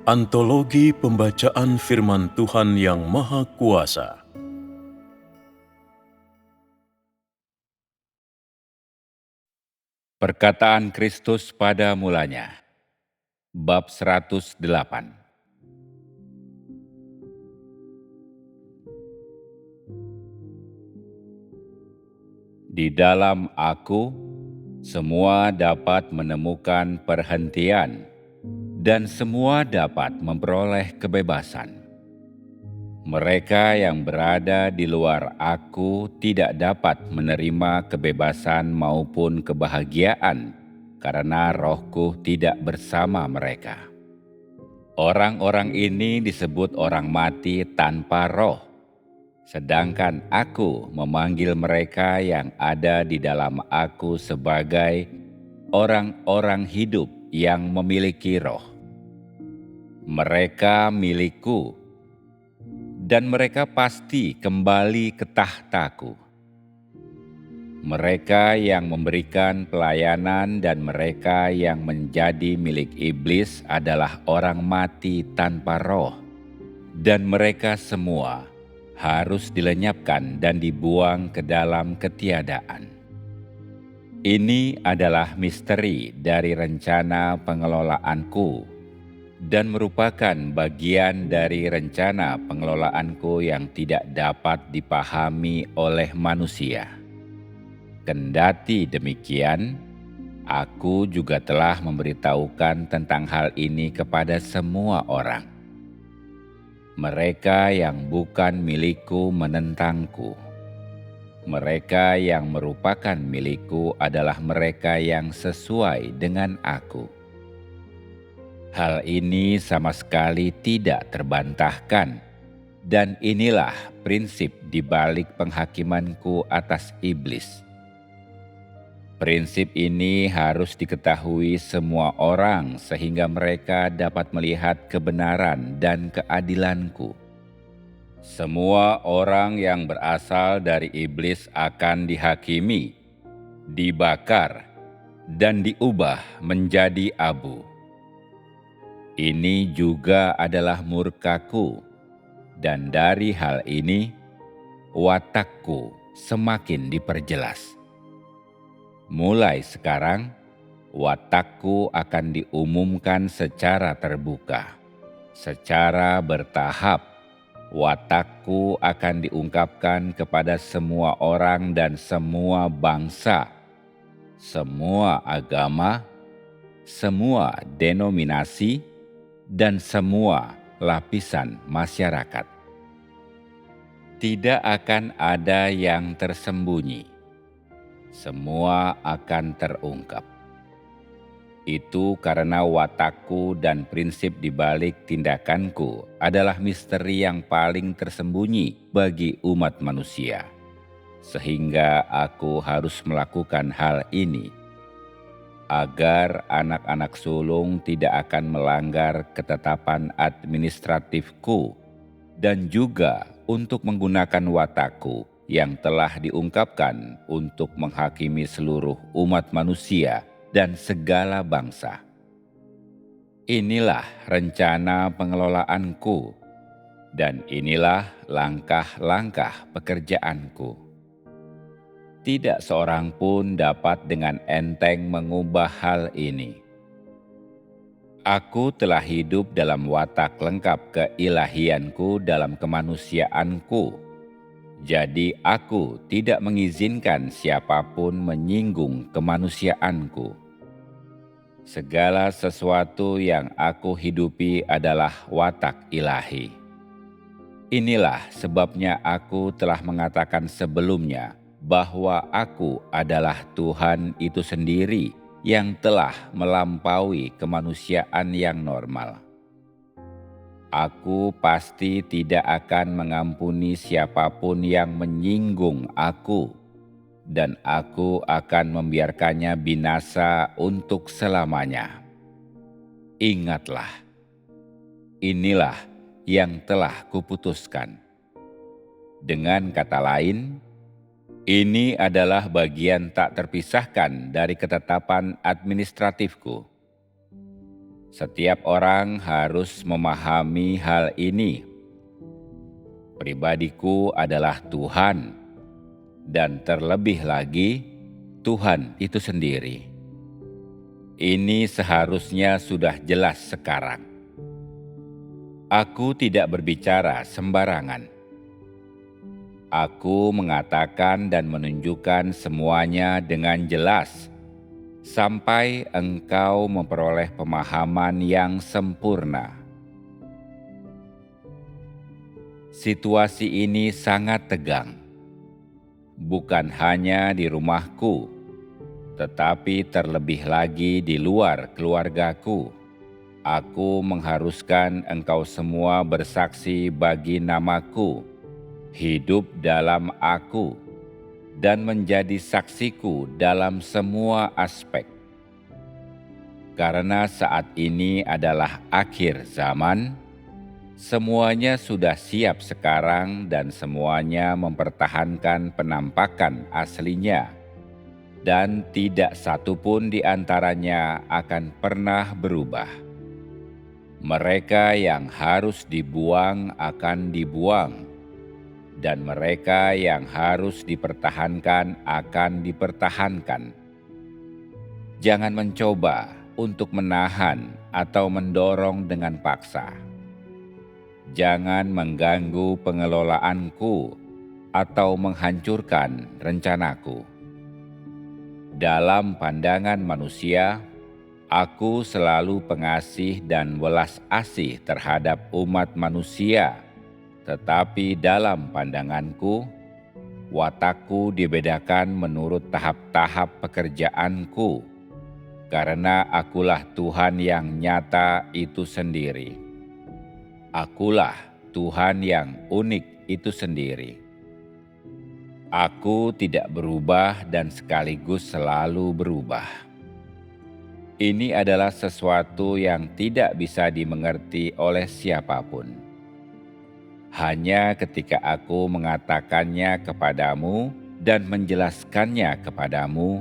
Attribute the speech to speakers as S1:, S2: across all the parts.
S1: Antologi Pembacaan Firman Tuhan yang Maha Kuasa.
S2: Perkataan Kristus pada mulanya. Bab 108. Di dalam Aku, semua dapat menemukan perhentian dan semua dapat memperoleh kebebasan. Mereka yang berada di luar Aku tidak dapat menerima kebebasan maupun kebahagiaan karena Rohku tidak bersama mereka. Orang-orang ini disebut orang mati tanpa roh, sedangkan Aku memanggil mereka yang ada di dalam Aku sebagai orang-orang hidup yang memiliki roh. Mereka milikku, dan mereka pasti kembali ke tahtaku. Mereka yang memberikan pelayanan dan mereka yang menjadi milik iblis adalah orang mati tanpa roh, dan mereka semua harus dilenyapkan dan dibuang ke dalam ketiadaan. Ini adalah misteri dari rencana pengelolaanku dan merupakan bagian dari rencana pengelolaanku yang tidak dapat dipahami oleh manusia. Kendati demikian, Aku juga telah memberitahukan tentang hal ini kepada semua orang. Mereka yang bukan milikku menentangku. Mereka yang merupakan milikku adalah mereka yang sesuai dengan Aku. Hal ini sama sekali tidak terbantahkan, dan inilah prinsip di balik penghakimanku atas iblis. Prinsip ini harus diketahui semua orang sehingga mereka dapat melihat kebenaran dan keadilanku. Semua orang yang berasal dari iblis akan dihakimi, dibakar, dan diubah menjadi abu. Ini juga adalah murkaku, dan dari hal ini watakku semakin diperjelas. Mulai sekarang, watakku akan diumumkan secara terbuka. Secara bertahap, watakku akan diungkapkan kepada semua orang dan semua bangsa, semua agama, semua denominasi, dan semua lapisan masyarakat. Tidak akan ada yang tersembunyi. Semua akan terungkap. Itu karena watakku dan prinsip di balik tindakanku adalah misteri yang paling tersembunyi bagi umat manusia. Sehingga aku harus melakukan hal ini, agar anak-anak sulung tidak akan melanggar ketetapan administratifku, dan juga untuk menggunakan watakku yang telah diungkapkan untuk menghakimi seluruh umat manusia dan segala bangsa. Inilah rencana pengelolaanku, dan inilah langkah-langkah pekerjaanku. Tidak seorang pun dapat dengan enteng mengubah hal ini. Aku telah hidup dalam watak lengkap keilahianku dalam kemanusiaanku. Jadi aku tidak mengizinkan siapapun menyinggung kemanusiaanku. Segala sesuatu yang aku hidupi adalah watak ilahi. Inilah sebabnya aku telah mengatakan sebelumnya bahwa aku adalah Tuhan itu sendiri yang telah melampaui kemanusiaan yang normal. Aku pasti tidak akan mengampuni siapapun yang menyinggung aku, dan aku akan membiarkannya binasa untuk selamanya. Ingatlah, inilah yang telah kuputuskan. Dengan kata lain, ini adalah bagian tak terpisahkan dari ketetapan administratifku. Setiap orang harus memahami hal ini. Pribadiku adalah Tuhan, dan terlebih lagi Tuhan itu sendiri. Ini seharusnya sudah jelas sekarang. Aku tidak berbicara sembarangan. Aku mengatakan dan menunjukkan semuanya dengan jelas, sampai engkau memperoleh pemahaman yang sempurna. Situasi ini sangat tegang, bukan hanya di rumahku, tetapi terlebih lagi di luar keluargaku. Aku mengharuskan engkau semua bersaksi bagi namaku, hidup dalam aku, dan menjadi saksiku dalam semua aspek. Karena saat ini adalah akhir zaman, semuanya sudah siap sekarang dan semuanya mempertahankan penampakan aslinya, dan tidak satu pun di antaranya akan pernah berubah. Mereka yang harus dibuang akan dibuang, dan mereka yang harus dipertahankan akan dipertahankan. Jangan mencoba untuk menahan atau mendorong dengan paksa. Jangan mengganggu pengelolaanku atau menghancurkan rencanaku. Dalam pandangan manusia, aku selalu pengasih dan welas asih terhadap umat manusia, tetapi dalam pandanganku, watakku dibedakan menurut tahap-tahap pekerjaanku, karena akulah Tuhan yang nyata itu sendiri. Akulah Tuhan yang unik itu sendiri. Aku tidak berubah dan sekaligus selalu berubah. Ini adalah sesuatu yang tidak bisa dimengerti oleh siapapun. Hanya ketika aku mengatakannya kepadamu dan menjelaskannya kepadamu,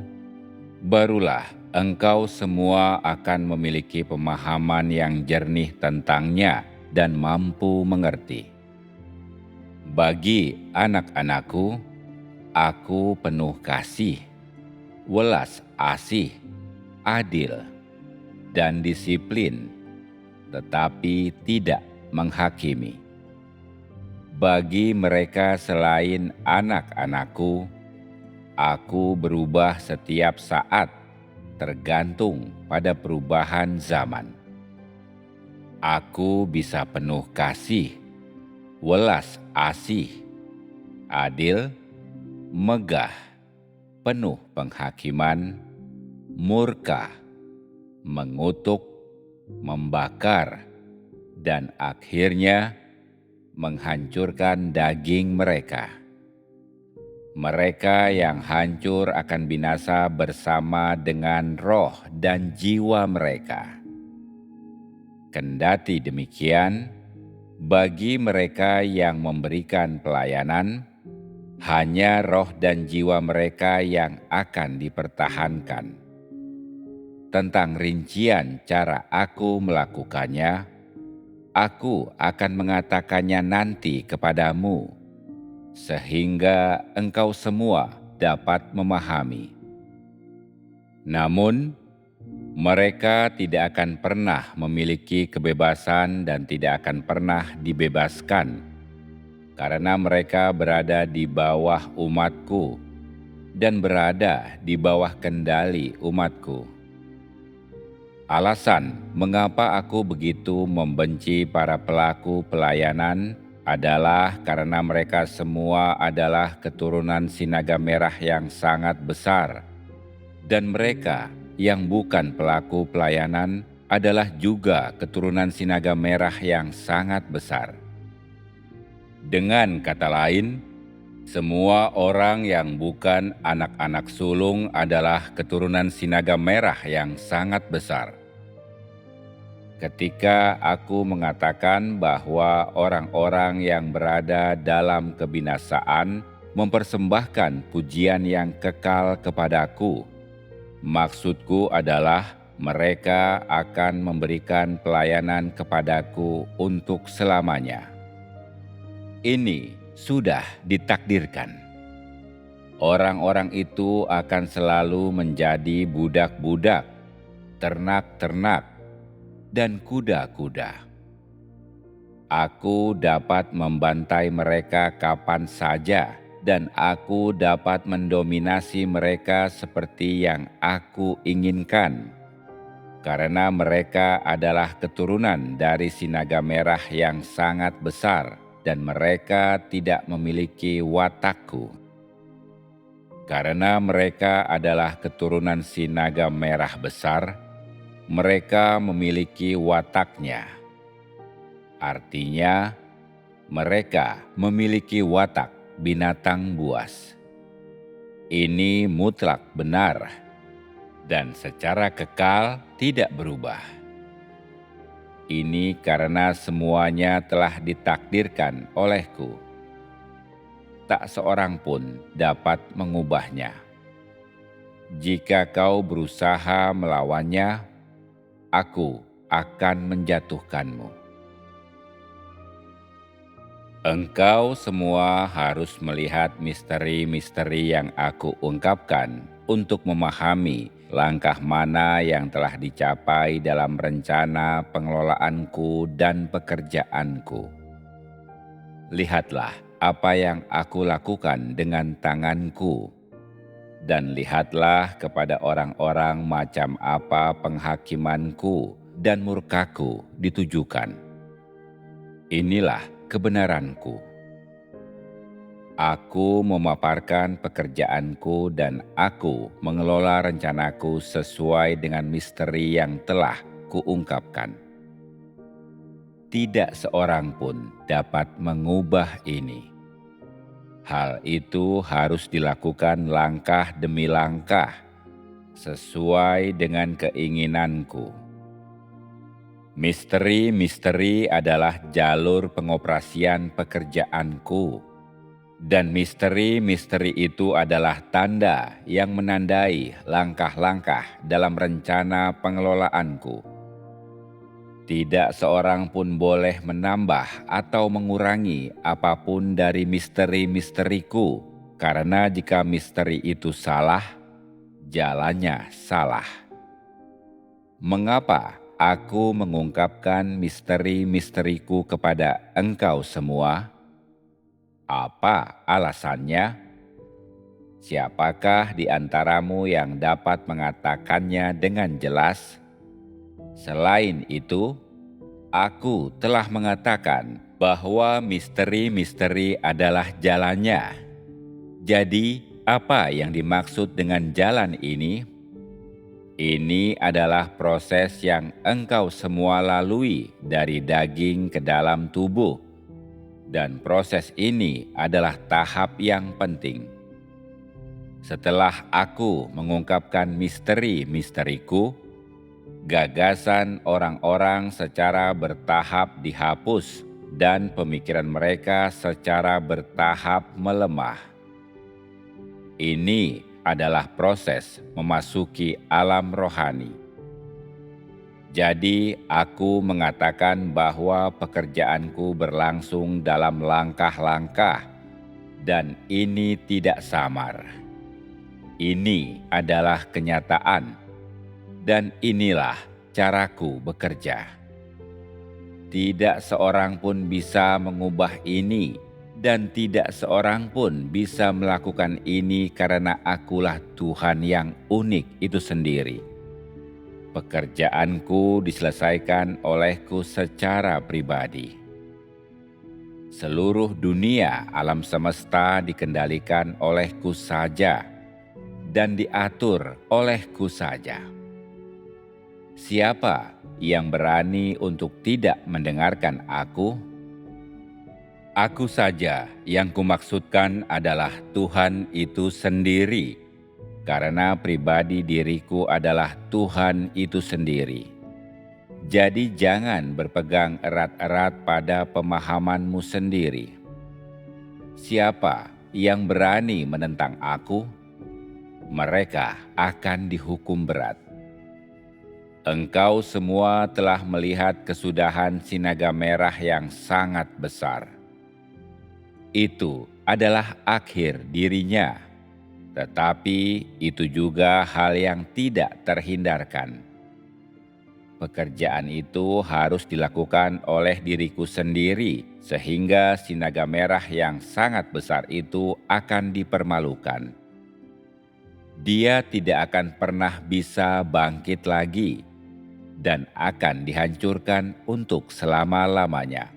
S2: barulah engkau semua akan memiliki pemahaman yang jernih tentangnya dan mampu mengerti. Bagi anak-anakku, aku penuh kasih, welas asih, adil, dan disiplin, tetapi tidak menghakimi. Bagi mereka selain anak-anakku, aku berubah setiap saat tergantung pada perubahan zaman. Aku bisa penuh kasih, welas asih, adil, megah, penuh penghakiman, murka, mengutuk, membakar, dan akhirnya menghancurkan daging mereka. Mereka yang hancur akan binasa bersama dengan roh dan jiwa mereka. Kendati demikian, bagi mereka yang memberikan pelayanan, hanya roh dan jiwa mereka yang akan dipertahankan. Tentang rincian cara aku melakukannya, aku akan mengatakannya nanti kepadamu, sehingga engkau semua dapat memahami. Namun, mereka tidak akan pernah memiliki kebebasan dan tidak akan pernah dibebaskan, karena mereka berada di bawah umatku dan berada di bawah kendali umatku. Alasan mengapa aku begitu membenci para pelaku pelayanan adalah karena mereka semua adalah keturunan Sinaga Merah yang sangat besar, dan mereka yang bukan pelaku pelayanan adalah juga keturunan Sinaga Merah yang sangat besar. Dengan kata lain, semua orang yang bukan anak-anak sulung adalah keturunan Sinaga Merah yang sangat besar. Ketika aku mengatakan bahwa orang-orang yang berada dalam kebinasaan mempersembahkan pujian yang kekal kepadaku, maksudku adalah mereka akan memberikan pelayanan kepadaku untuk selamanya. Ini sudah ditakdirkan. Orang-orang itu akan selalu menjadi budak-budak, ternak-ternak, dan kuda-kuda. Aku dapat membantai mereka kapan saja, dan aku dapat mendominasi mereka seperti yang aku inginkan. Karena mereka adalah keturunan dari sinaga merah yang sangat besar, dan mereka tidak memiliki watakku. Karena mereka adalah keturunan sinaga merah besar, mereka memiliki wataknya. Artinya, mereka memiliki watak binatang buas. Ini mutlak benar dan secara kekal tidak berubah. Ini karena semuanya telah ditakdirkan olehku. Tak seorang pun dapat mengubahnya. Jika kau berusaha melawannya, aku akan menjatuhkanmu. Engkau semua harus melihat misteri-misteri yang aku ungkapkan untuk memahami langkah mana yang telah dicapai dalam rencana pengelolaanku dan pekerjaanku. Lihatlah apa yang aku lakukan dengan tanganku, dan lihatlah kepada orang-orang macam apa penghakimanku dan murkaku ditujukan. Inilah kebenaranku. Aku memaparkan pekerjaanku dan aku mengelola rencanaku sesuai dengan misteri yang telah kuungkapkan. Tidak seorang pun dapat mengubah ini. Hal itu harus dilakukan langkah demi langkah, sesuai dengan keinginanku. Misteri-misteri adalah jalur pengoperasian pekerjaanku, dan misteri-misteri itu adalah tanda yang menandai langkah-langkah dalam rencana pengelolaanku. Tidak seorang pun boleh menambah atau mengurangi apapun dari misteri-misteriku, karena jika misteri itu salah, jalannya salah. Mengapa aku mengungkapkan misteri-misteriku kepada engkau semua? Apa alasannya? Siapakah di antaramu yang dapat mengatakannya dengan jelas? Selain itu, aku telah mengatakan bahwa misteri-misteri adalah jalannya. Jadi, apa yang dimaksud dengan jalan ini? Ini adalah proses yang engkau semua lalui dari daging ke dalam tubuh. Dan proses ini adalah tahap yang penting. Setelah aku mengungkapkan misteri-misteriku, gagasan orang-orang secara bertahap dihapus dan pemikiran mereka secara bertahap melemah. Ini adalah proses memasuki alam rohani. Jadi aku mengatakan bahwa pekerjaanku berlangsung dalam langkah-langkah dan ini tidak samar. Ini adalah kenyataan. Dan inilah caraku bekerja. Tidak seorang pun bisa mengubah ini, dan tidak seorang pun bisa melakukan ini karena akulah Tuhan yang unik itu sendiri. Pekerjaanku diselesaikan olehku secara pribadi. Seluruh dunia alam semesta dikendalikan olehku saja, dan diatur olehku saja. Siapa yang berani untuk tidak mendengarkan aku? Aku saja yang kumaksudkan adalah Tuhan itu sendiri, karena pribadi diriku adalah Tuhan itu sendiri. Jadi jangan berpegang erat-erat pada pemahamanmu sendiri. Siapa yang berani menentang aku? Mereka akan dihukum berat. Engkau semua telah melihat kesudahan sinaga merah yang sangat besar. Itu adalah akhir dirinya, tetapi itu juga hal yang tidak terhindarkan. Pekerjaan itu harus dilakukan oleh diriku sendiri, sehingga sinaga merah yang sangat besar itu akan dipermalukan. Dia tidak akan pernah bisa bangkit lagi dan akan dihancurkan untuk selama-lamanya.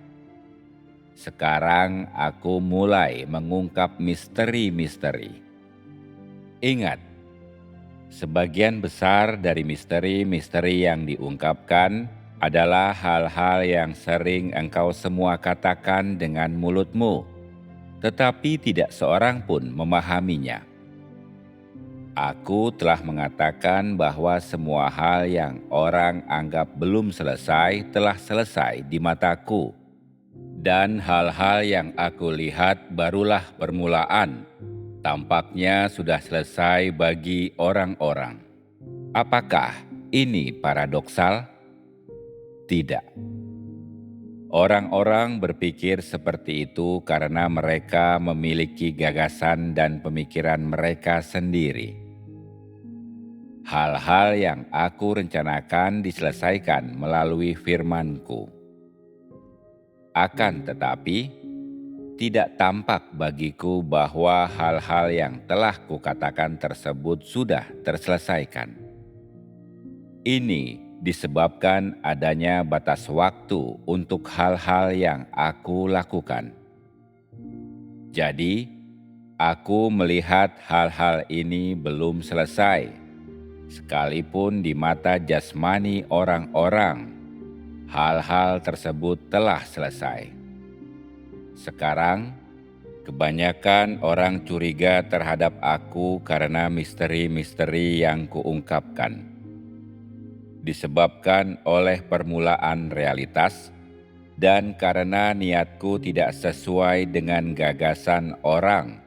S2: Sekarang aku mulai mengungkap misteri-misteri. Ingat, sebagian besar dari misteri-misteri yang diungkapkan adalah hal-hal yang sering engkau semua katakan dengan mulutmu, tetapi tidak seorang pun memahaminya. Aku telah mengatakan bahwa semua hal yang orang anggap belum selesai telah selesai di mataku, dan hal-hal yang aku lihat barulah permulaan. Tampaknya sudah selesai bagi orang-orang. Apakah ini paradoksal? Tidak. Orang-orang berpikir seperti itu karena mereka memiliki gagasan dan pemikiran mereka sendiri. Hal-hal yang aku rencanakan diselesaikan melalui firman-Ku. Akan tetapi, tidak tampak bagiku bahwa hal-hal yang telah kukatakan tersebut sudah terselesaikan. Ini disebabkan adanya batas waktu untuk hal-hal yang aku lakukan. Jadi, aku melihat hal-hal ini belum selesai. Sekalipun di mata jasmani orang-orang, hal-hal tersebut telah selesai. Sekarang, kebanyakan orang curiga terhadap aku karena misteri-misteri yang kuungkapkan. Disebabkan oleh permulaan realitas dan karena niatku tidak sesuai dengan gagasan orang,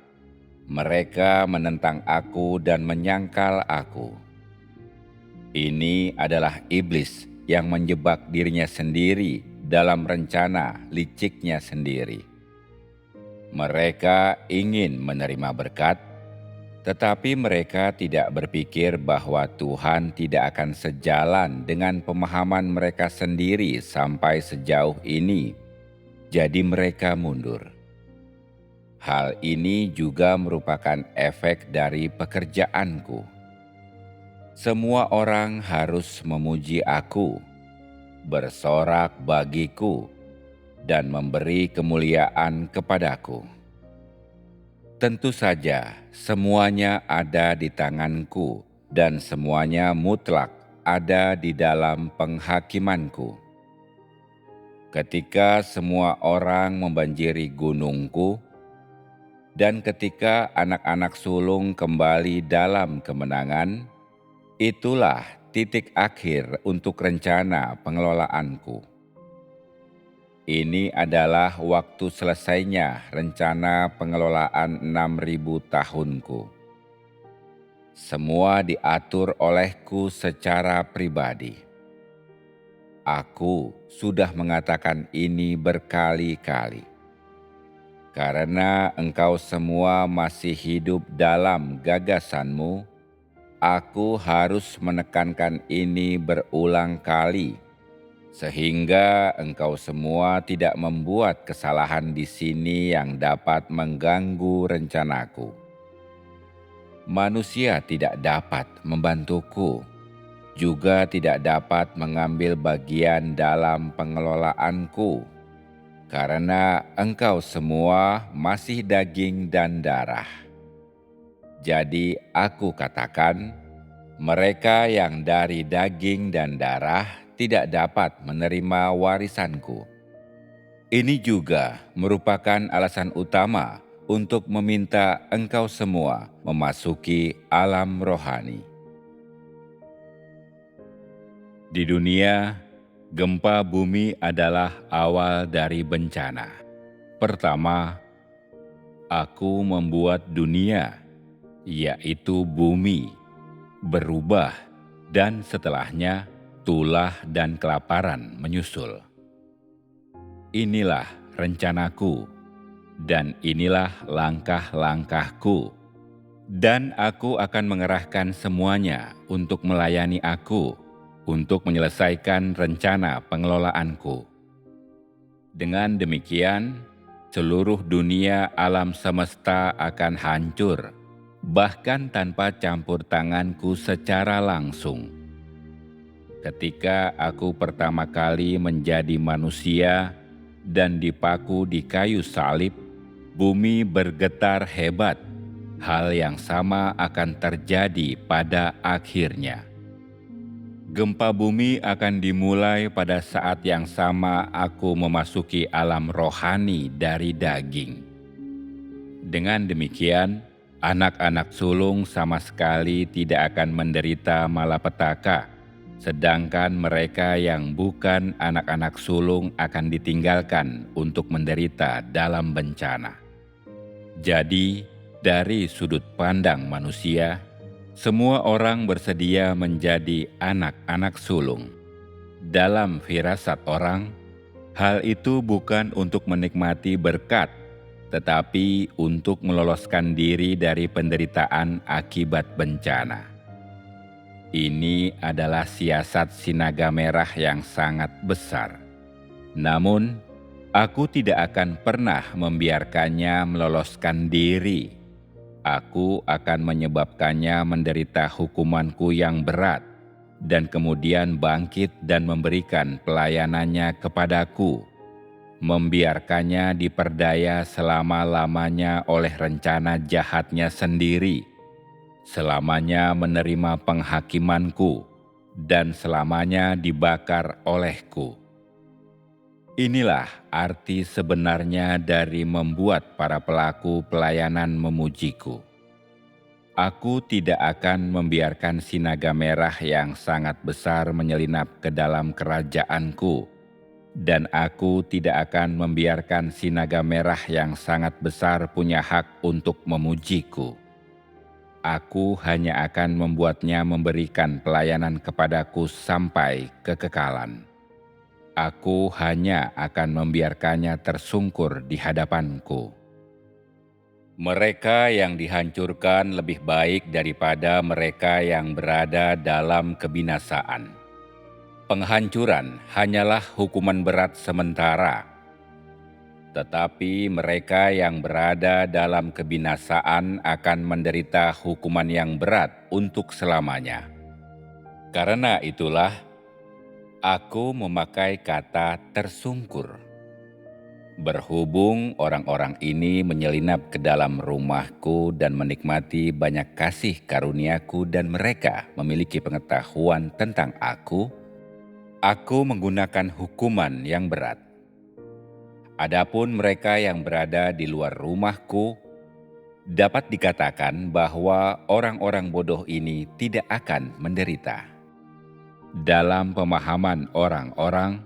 S2: mereka menentang aku dan menyangkal aku. Ini adalah iblis yang menjebak dirinya sendiri dalam rencana liciknya sendiri. Mereka ingin menerima berkat, tetapi mereka tidak berpikir bahwa Tuhan tidak akan sejalan dengan pemahaman mereka sendiri sampai sejauh ini. Jadi mereka mundur. Hal ini juga merupakan efek dari pekerjaanku. Semua orang harus memuji aku, bersorak bagiku, dan memberi kemuliaan kepadaku. Tentu saja semuanya ada di tanganku dan semuanya mutlak ada di dalam penghakimanku. Ketika semua orang membanjiri gunungku, dan ketika anak-anak sulung kembali dalam kemenangan, itulah titik akhir untuk rencana pengelolaanku. Ini adalah waktu selesainya rencana pengelolaan 6.000 tahunku. Semua diatur olehku secara pribadi. Aku sudah mengatakan ini berkali-kali. Karena engkau semua masih hidup dalam gagasanmu, aku harus menekankan ini berulang kali, sehingga engkau semua tidak membuat kesalahan di sini yang dapat mengganggu rencanaku. Manusia tidak dapat membantuku, juga tidak dapat mengambil bagian dalam pengelolaanku, karena engkau semua masih daging dan darah. Jadi aku katakan, mereka yang dari daging dan darah tidak dapat menerima warisanku. Ini juga merupakan alasan utama untuk meminta engkau semua memasuki alam rohani. Di dunia, gempa bumi adalah awal dari bencana. Pertama, aku membuat dunia, yaitu bumi, berubah, dan setelahnya tulah dan kelaparan menyusul. Inilah rencanaku, dan inilah langkah-langkahku, dan aku akan mengerahkan semuanya untuk melayani aku, untuk menyelesaikan rencana pengelolaanku. Dengan demikian, seluruh dunia alam semesta akan hancur, bahkan tanpa campur tanganku secara langsung. Ketika aku pertama kali menjadi manusia dan dipaku di kayu salib, bumi bergetar hebat. Hal yang sama akan terjadi pada akhirnya. Gempa bumi akan dimulai pada saat yang sama aku memasuki alam rohani dari daging. Dengan demikian, anak-anak sulung sama sekali tidak akan menderita malapetaka, sedangkan mereka yang bukan anak-anak sulung akan ditinggalkan untuk menderita dalam bencana. Jadi, dari sudut pandang manusia, semua orang bersedia menjadi anak-anak sulung. Dalam firasat orang, hal itu bukan untuk menikmati berkat, tetapi untuk meloloskan diri dari penderitaan akibat bencana. Ini adalah siasat Sinaga Merah yang sangat besar. Namun, aku tidak akan pernah membiarkannya meloloskan diri. Aku akan menyebabkannya menderita hukumanku yang berat, dan kemudian bangkit dan memberikan pelayanannya kepadaku, membiarkannya diperdaya selama-lamanya oleh rencana jahatnya sendiri, selamanya menerima penghakimanku, dan selamanya dibakar olehku. Inilah arti sebenarnya dari membuat para pelaku pelayanan memujiku. Aku tidak akan membiarkan Sinaga Merah yang sangat besar menyelinap ke dalam kerajaanku, dan aku tidak akan membiarkan Sinaga Merah yang sangat besar punya hak untuk memujiku. Aku hanya akan membuatnya memberikan pelayanan kepadaku sampai kekekalan. Aku hanya akan membiarkannya tersungkur di hadapanku. Mereka yang dihancurkan lebih baik daripada mereka yang berada dalam kebinasaan. Penghancuran hanyalah hukuman berat sementara, tetapi mereka yang berada dalam kebinasaan akan menderita hukuman yang berat untuk selamanya. Karena itulah, aku memakai kata tersungkur. Berhubung orang-orang ini menyelinap ke dalam rumahku dan menikmati banyak kasih karuniaku dan mereka memiliki pengetahuan tentang aku menggunakan hukuman yang berat. Adapun mereka yang berada di luar rumahku, dapat dikatakan bahwa orang-orang bodoh ini tidak akan menderita. Dalam pemahaman orang-orang,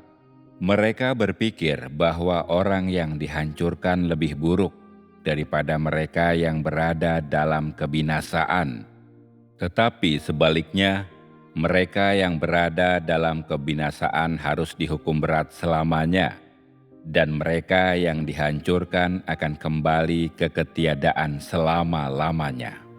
S2: mereka berpikir bahwa orang yang dihancurkan lebih buruk daripada mereka yang berada dalam kebinasaan. Tetapi sebaliknya, mereka yang berada dalam kebinasaan harus dihukum berat selamanya, dan mereka yang dihancurkan akan kembali ke ketiadaan selama-lamanya.